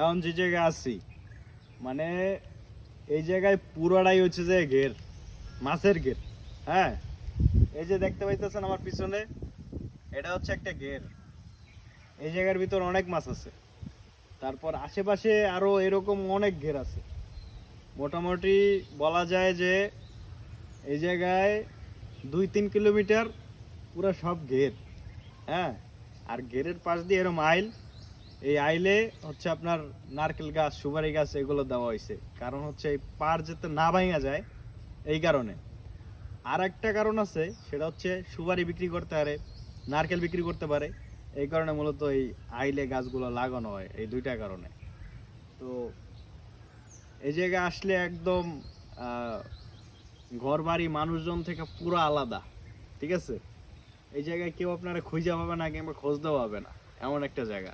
এখন যে জায়গায় আছি মানে এই জায়গায় পুরোটাই হচ্ছে যে ঘের, মাছের ঘের। হ্যাঁ, এই যে দেখতে পাইতেছেন আমার পিছনে, এটা হচ্ছে একটা ঘের। এই জায়গার ভিতর অনেক মাছ আছে। তারপর আশেপাশে আরো এরকম অনেক ঘের আছে। মোটামুটি বলা যায় যে এই জায়গায় 2-3 কিলোমিটার পুরো সব ঘের। হ্যাঁ, আর ঘেরের পাশ দিয়ে এরকম আইল, এই আইলে হচ্ছে আপনার নারকেল গাছ, সুপারি গাছ এগুলো দেওয়া হয়েছে। কারণ হচ্ছে এই পার যাতে না ভাঙা যায় এই কারণে। আর একটা কারণ আছে, সেটা হচ্ছে সুপারি বিক্রি করতে পারে, নারকেল বিক্রি করতে পারে। এই কারণে মূলত এই আইলে গাছগুলো লাগানো হয়, এই দুইটা কারণে। তো এই জায়গায় আসলে একদম ঘর বাড়ি মানুষজন থেকে পুরো আলাদা। ঠিক আছে, এই জায়গায় কেউ আপনারা খুঁজে পাবে না কিংবা খোঁজতেও পাবে না, এমন একটা জায়গা।